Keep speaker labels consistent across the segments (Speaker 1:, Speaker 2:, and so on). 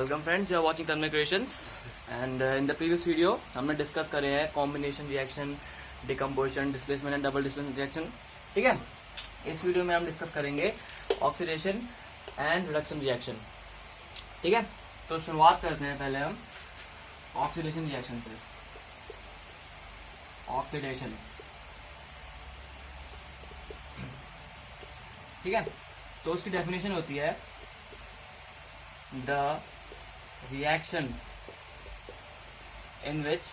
Speaker 1: Welcome friends, you are watching Tanmay creations and in the previous video हमने discuss करे हैं combination reaction, decomposition, displacement and double displacement reaction. ठीक है, इस video में हम डिस्कस करेंगे ऑक्सीडेशन एंड रिडक्शन रिएक्शन। ठीक है, तो शुरुआत करते हैं पहले हम ऑक्सीडेशन रिएक्शन से। ऑक्सीडेशन, ठीक है, तो उसकी डेफिनेशन होती है द reaction in which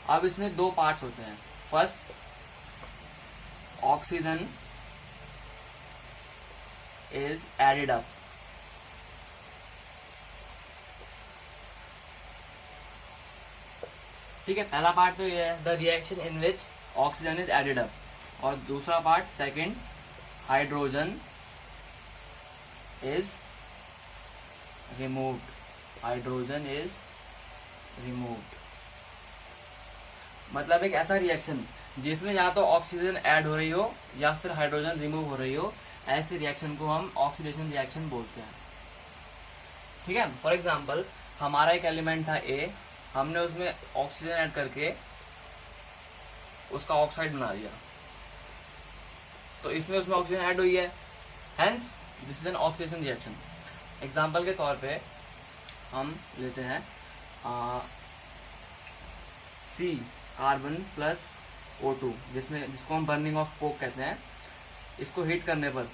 Speaker 1: अब इसमें दो पार्ट्स होते हैं। First, oxygen is added up. ठीक है, पहला पार्ट तो ये है the reaction in which oxygen is added up, और दूसरा part second, hydrogen is removed। Hydrogen is removed मतलब एक ऐसा रिएक्शन जिसमें या तो ऑक्सीजन ऐड हो रही हो या फिर हाइड्रोजन रिमूव हो रही हो, ऐसे रिएक्शन को हम ऑक्सीडेशन रिएक्शन बोलते हैं। ठीक है, फॉर एग्जांपल हमारा एक एलिमेंट था ए, हमने उसमें ऑक्सीजन ऐड करके उसका ऑक्साइड बना दिया, तो इसमें उसमें ऑक्सीजन ऐड हुई है, hence this is an oxidation reaction. Example के तौर पे हम लेते हैं सी, कार्बन प्लस O2, जिसको हम बर्निंग ऑफ कोक कहते हैं। इसको हीट करने पर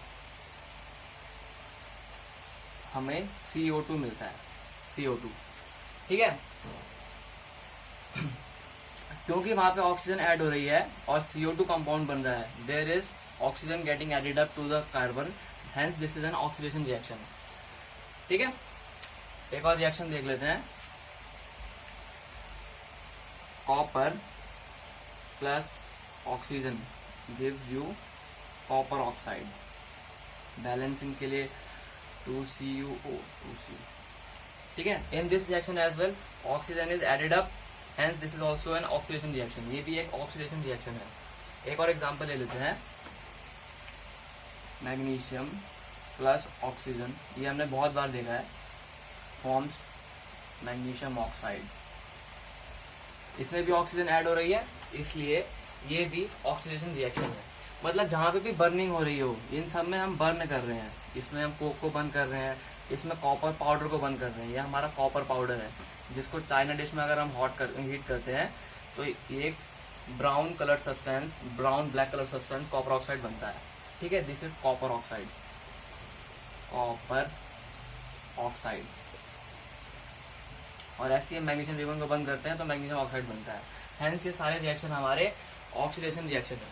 Speaker 1: हमें CO2 मिलता है, CO2। ठीक है, क्योंकि वहां पे ऑक्सीजन ऐड हो रही है और CO2 कंपाउंड बन रहा है, there is oxygen getting added up to the carbon, hence this is an oxidation reaction। ठीक है, एक और रिएक्शन देख लेते हैं। Copper plus oxygen gives you copper oxide. Balancing के लिए 2CuO2। ठीक है, in this reaction as well oxygen is added up, hence this is also an oxidation reaction. ये भी एक ऑक्सीडेशन रिएक्शन है। एक और एग्जांपल ले लेते हैं, मैग्नीशियम प्लस ऑक्सीजन, ये हमने बहुत बार देखा है, फॉर्म्स मैग्नीशियम ऑक्साइड। इसमें भी ऑक्सीजन ऐड हो रही है, इसलिए ये भी ऑक्सीडेशन रिएक्शन है। मतलब जहाँ पे भी बर्निंग हो रही हो, इन सब में हम बर्न कर रहे हैं। इसमें हम कोक को बर्न कर रहे हैं, इसमें कॉपर पाउडर को बर्न कर रहे हैं। ये हमारा कॉपर पाउडर है, जिसको चाइना डिश में अगर हम हीट करते हैं तो एक brown colour substance, brown black colour substance copper oxide बनता है। ठीक है, this is copper oxide, copper oxide. और ऐसे हम मैग्नीशियम रिबन को बंद करते हैं तो मैग्नीशियम ऑक्साइड बनता है। हेंस ये सारे रिएक्शन हमारे ऑक्सीडेशन रिएक्शन है।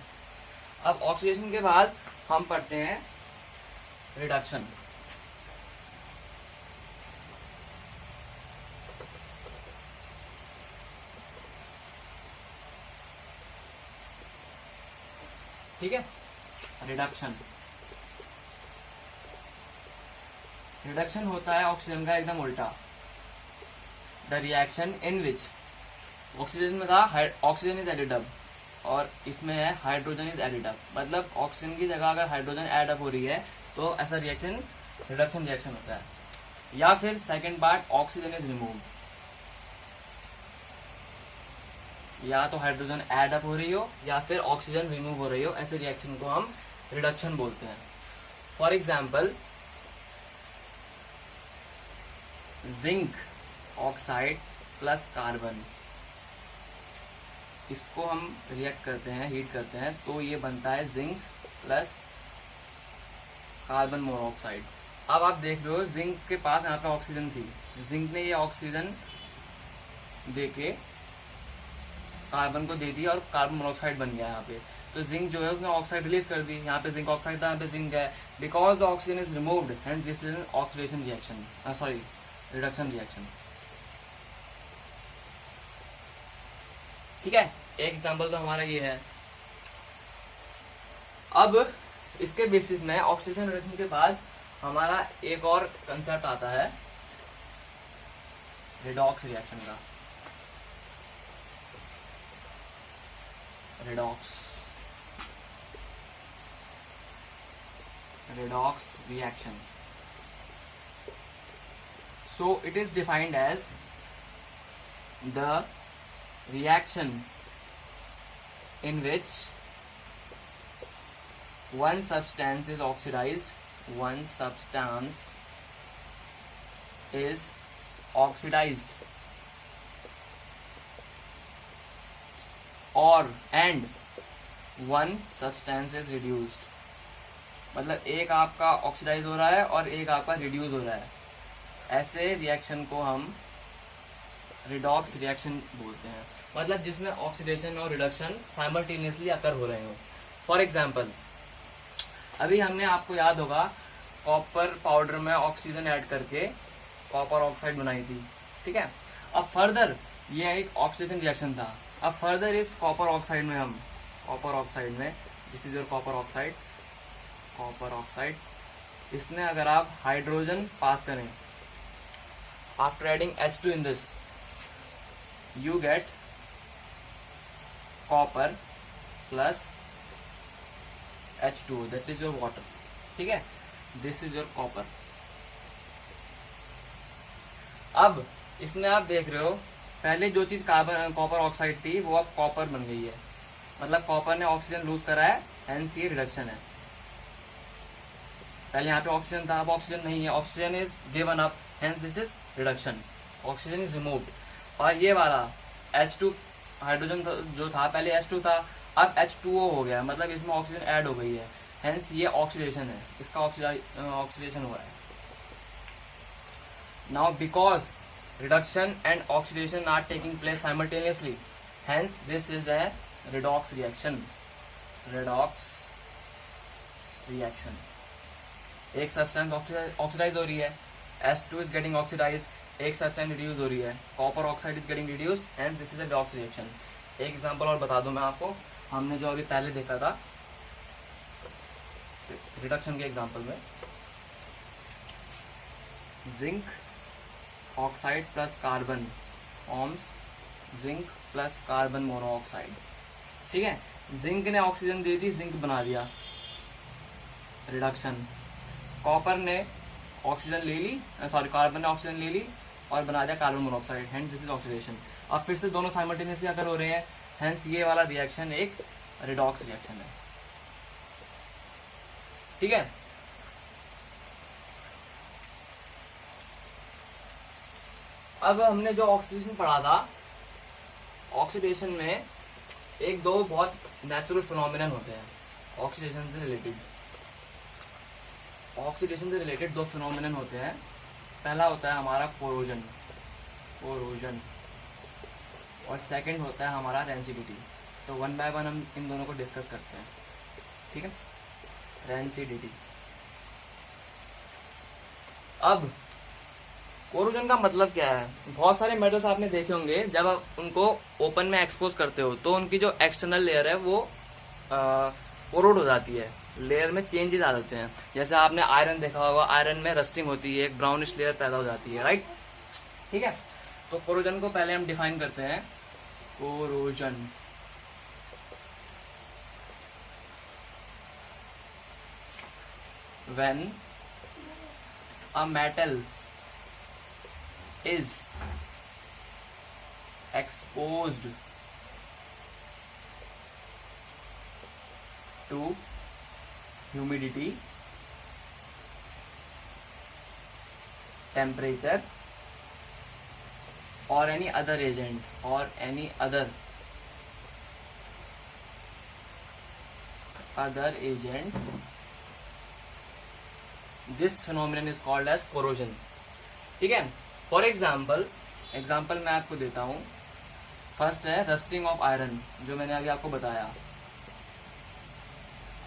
Speaker 1: अब ऑक्सीडेशन के बाद हम पढ़ते हैं रिडक्शन। ठीक है, रिडक्शन होता है ऑक्सीजन का एकदम उल्टा। The reaction in which oxygen में था ऑक्सीजन इज एडेड अप, और इसमें है हाइड्रोजन इज एडेड अप। मतलब ऑक्सीजन की जगह अगर हाइड्रोजन ऐड अप हो रही है तो ऐसा रिएक्शन रिडक्शन रिएक्शन होता है। या फिर second part, oxygen is remove, या तो हाइड्रोजन ऐड अप हो रही हो या फिर ऑक्सीजन रिमूव हो रही हो, ऐसे रिएक्शन को हम रिडक्शन बोलते हैं। For example zinc oxide plus carbon, इसको हम रिएक्ट करते हैं, हीट करते हैं, तो ये बनता है जिंक प्लस कार्बन मोनोऑक्साइड। अब आप देख रहे हो जिंक के पास यहाँ पे ऑक्सीजन थी, जिंक ने ये ऑक्सीजन देके कार्बन को दे दिया और कार्बन मोनोऑक्साइड बन गया यहाँ पे। तो जिंक जो है उसने ऑक्साइड रिलीज कर दी, यहाँ पे जिंक ऑक्साइड था, यहाँ पे जिंक है। Because the oxygen is removed, hence this is an oxidation reaction, sorry reduction reaction. ठीक है, एक एग्जांपल तो हमारा ये है। अब इसके बेसिस में ऑक्सीडेशन रिडक्शन के बाद हमारा एक और कंसेप्ट आता है रिडॉक्स रिएक्शन का। Redox redox reaction. So it is defined as the reaction in which one substance is oxidized, one substance is oxidized, और and one substance is reduced. मतलब एक आपका ऑक्सीडाइज हो रहा है और एक आपका रिड्यूस हो रहा है. ऐसे रिएक्शन को हम रिडॉक्स रिएक्शन बोलते हैं. मतलब जिसमें ऑक्सीडेशन और रिडक्शन साइमल्टेनियसली अकर हो रहे हो. फॉर एग्जाम्पल, अभी हमने, आपको याद होगा, कॉपर पाउडर में ऑक्सीजन ऐड करके कॉपर ऑक्साइड बनाई थी. ठीक है. अब फर्दर ये एक ऑक्सीडेशन रिएक्शन था. अब फर्दर इस कॉपर ऑक्साइड में हम, कॉपर ऑक्साइड में, this is your copper oxide, copper oxide, इसमें अगर आप हाइड्रोजन पास करें, after adding H2 in this, you get copper plus H2O, that is your water. ठीक है. This is your copper. अब इसमें आप देख रहे हो, पहले जो चीज कार्बन कॉपर ऑक्साइड थी वो अब कॉपर बन गई है. मतलब कॉपर ने ऑक्सीजन लूज करा है, हेंस ये रिडक्शन है. पहले यहाँ पे ऑक्सीजन था, अब ऑक्सीजन नहीं है, oxygen is given up, hence this is reduction. Oxygen is removed. और ये वाला H2 हाइड्रोजन जो था, पहले H2 था, अब H2O हो गया. मतलब इसमें ऑक्सीजन ऐड हो गई है, हेंस ये ऑक्सीडेशन है, इसका ऑक्सीडेशन हो रहा है. Now because reduction and oxidation are taking place simultaneously, hence this is a redox reaction. redox reaction. एक सब्सटेंस ऑक्सीडाइज हो रही है, H2 is getting oxidized, एक सब्सटेंस रिड्यूस हो रही है, copper oxide is getting reduce, and this is a redox reaction. एक example और बता दूं मैं आपको, हमने जो अभी पहले देखा था रिडक्शन के एग्जांपल में, zinc oxide plus carbon forms zinc plus carbon monoxide. ठीक है. जिंक ने ऑक्सीजन दे दी, जिंक बना दिया, रिडक्शन. कॉपर ने ऑक्सीजन ले ली, सॉरी कार्बन ने ऑक्सीजन ले ली और बना दिया carbon monoxide, hence this is oxidation. अब फिर से दोनों साइमल्टेनियसली अगर हो रहे हैं, हेंस ये वाला रिएक्शन एक रिडॉक्स रिएक्शन है. ठीक है. अब हमने जो ऑक्सीडेशन पढ़ा था, ऑक्सीडेशन में एक दो बहुत नेचुरल फिनोमिनन होते हैं. ऑक्सीडेशन से रिलेटेड दो फिनोमिनन होते हैं. पहला होता है हमारा कोरोजन, और सेकंड होता है हमारा रेंसिडिटी. तो वन बाय वन हम इन दोनों को डिस्कस करते हैं. ठीक है. रेंसिडिटी. अब कोरोजन का मतलब क्या है? बहुत सारे मेटल्स आपने देखे होंगे, जब आप उनको ओपन में एक्सपोज करते हो तो उनकी जो एक्सटर्नल लेयर है वो कोरोड हो जाती है, लेयर में चेंजेस आ जाते हैं. जैसे आपने आयरन देखा होगा, आयरन में रस्टिंग होती है, एक ब्राउनिश लेयर पैदा हो जाती है, राइट. ठीक है. तो कोरोजन को पहले हम डिफाइन करते हैं. Corrosion, when a metal is exposed to humidity, temperature or any other agent, this phenomenon is called as corrosion. ठीक है. फॉर एग्जाम्पल मैं आपको देता हूँ. फर्स्ट है रस्टिंग ऑफ आयरन, जो मैंने अभी आपको बताया.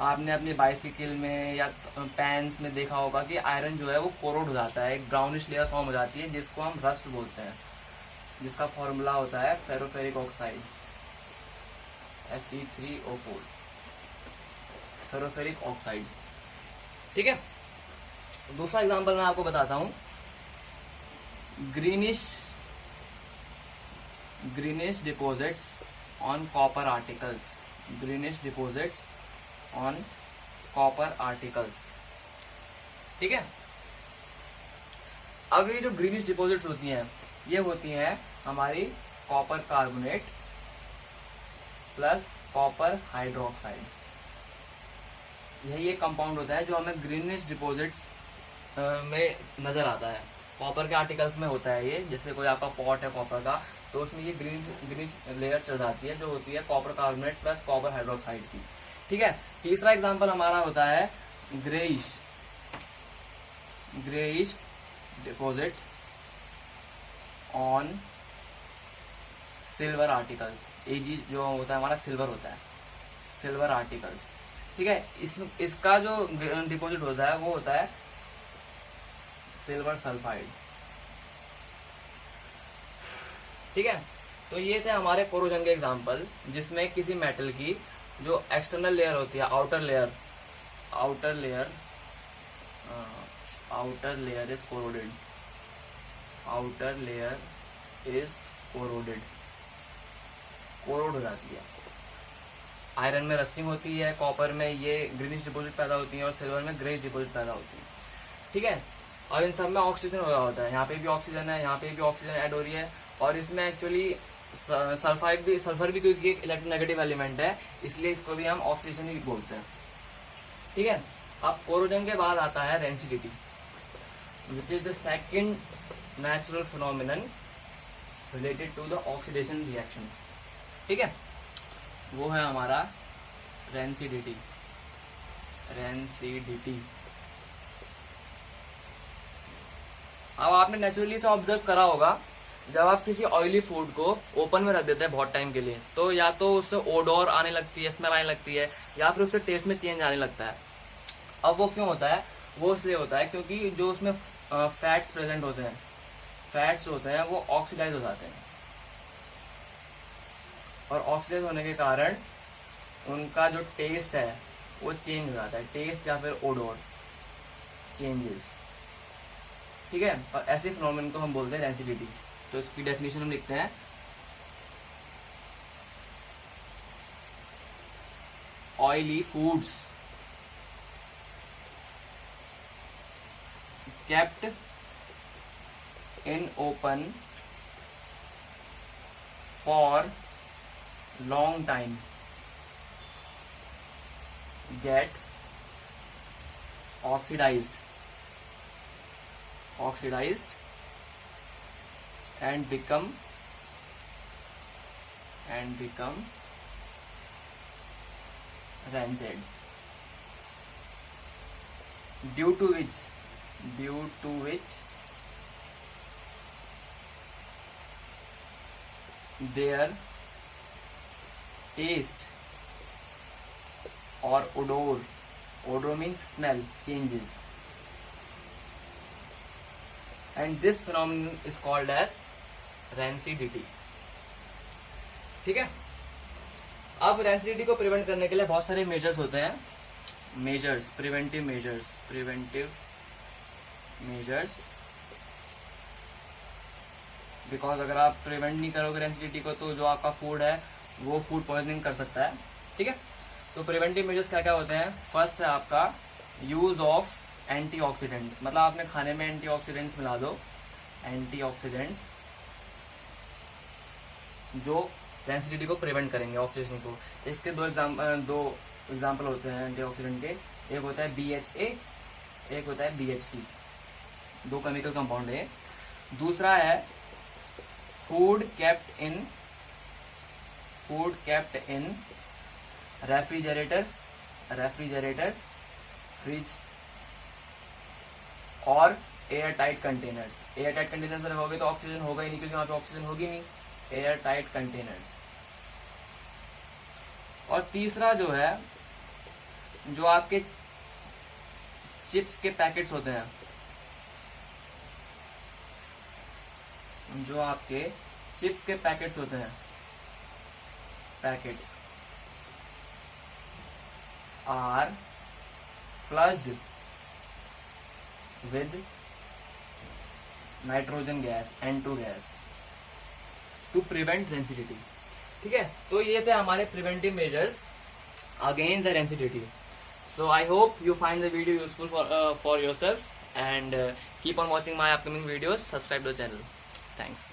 Speaker 1: आपने अपनी बाइसिकल में या पैंस में देखा होगा कि आयरन जो है वो कोरोड हो जाता है, एक ब्राउनिश लेयर फॉर्म हो जाती है, जिसको हम रस्ट बोलते हैं, जिसका फॉर्मूला होता है फेरोफेरिक ऑक्साइड, Fe3O4, फेरोफेरिक ऑक्साइड. ठीक है. दूसरा एग्जाम्पल मैं आपको बताता हूँ. greenish deposits on copper articles, ठीक है। अब ये जो ग्रीनिश डिपॉजिट्स होती हैं, ये होती हैं हमारी copper carbonate plus copper hydroxide. यही एक कंपाउंड होता है जो हमें ग्रीनिश डिपॉजिट्स में नजर आता है। कॉपर के आर्टिकल्स में होता है ये, जैसे कोई आपका पॉट है कॉपर का, तो उसमें ये ग्रीनिश लेयर चढ़ जाती है, जो होती है copper carbonate plus copper hydroxide की। ठीक है। तीसरा एग्जांपल हमारा होता है greyish deposit on silver articles. AG जो होता है हमारा सिल्वर होता है, सिल्वर आर्टिकल्स। ठीक है। इसका जो डिपॉजिट होता है वो होता है सिल्वर सल्फाइड। ठीक है। तो ये थे हमारे कोरोजन के एग्जांपल, जिसमें किसी मेटल की जो एक्सटर्नल लेयर होती है, outer layer is corroded, corrode हो जाती है। आयरन में रस्टिंग होती है, कॉपर में ये ग्रीनिश डिपॉजिट पैदा होती है और सिल्वर में ग्रेइश डिपॉजिट पैदा होती है। ठीक है। और इन सब में ऑक्सीजन हो रहा होता है, यहाँ पे भी ऑक्सीजन है, यहाँ पे भी ऑक्सीजन ऐड हो रही है, और इसमें एक्चुअली सल्फर भी क्योंकि एक इलेक्ट्रोनेगेटिव एलिमेंट है, इसलिए इसको भी हम ऑक्सीजन ही बोलते हैं। ठीक है। अब कोरोजन के बाद आता है rancidity, which is the second natural phenomenon related to the oxidation reaction. ठीक है। वो है हमारा रेंसिडिटी। अब आपने नेचुरली से ऑब्जर्व करा होगा, जब आप किसी ऑयली फूड को ओपन में रख देते हैं बहुत टाइम के लिए, तो या तो उससे ओडोर आने लगती है, स्मेल आने लगती है, या फिर उसके टेस्ट में चेंज आने लगता है। अब वो क्यों होता है? वो इसलिए होता है क्योंकि जो उसमें फैट्स प्रेजेंट होते हैं, फैट्स होते हैं वो ऑक्सीडाइज हो जाते हैं, और ऑक्सीडाइज होने के कारण उनका जो टेस्ट है वो चेंज हो जाता है, टेस्ट या फिर ओडोर चेंजेस। ठीक है। और ऐसे फिनोमेनन को हम बोलते हैं रेंसिडिटी। तो इसकी डेफिनेशन हम लिखते हैं, oily foods kept in open for long time get oxidized and become rancid, due to which their taste or odor means smell, changes, and this phenomenon is called as rancidity. ठीक है। अब rancidity को prevent करने के लिए बहुत सारे measures होते हैं, प्रिवेंटिव मेजर्स, बिकॉज अगर आप प्रिवेंट नहीं करोगे रेंसिडिटी को, तो जो आपका फूड है वो फूड पॉइजनिंग कर सकता है। ठीक है। तो प्रिवेंटिव मेजर्स क्या क्या होते हैं? फर्स्ट है आपका यूज ऑफ एंटीऑक्सीडेंट्स, मतलब आपने खाने में एंटीऑक्सीडेंट्स मिला दो, एंटीऑक्सीडेंट्स जो रेंसिडिटी को प्रिवेंट करेंगे, ऑक्सीडेशन को। इसके दो एग्जाम्पल होते हैं एंटीऑक्सीडेंट के, एक होता है BHA, एक होता है BHT, दो केमिकल कंपाउंड है। दूसरा है food kept in refrigerators, fridge और air tight containers. Air tight containers में रखोगे तो ऑक्सीजन होगा ही नहीं, क्योंकि वहां पे ऑक्सीजन होगी नहीं। Air tight containers. और तीसरा जो है, जो आपके चिप्स के पैकेट्स होते हैं, packets are flushed with nitrogen gas, N2 gas, to prevent rancidity. ठीक है। तो ये थे हमारे preventive measures against the rancidity. So I hope you find the video useful for yourself, and keep on watching my upcoming videos. Subscribe to the channel. Thanks.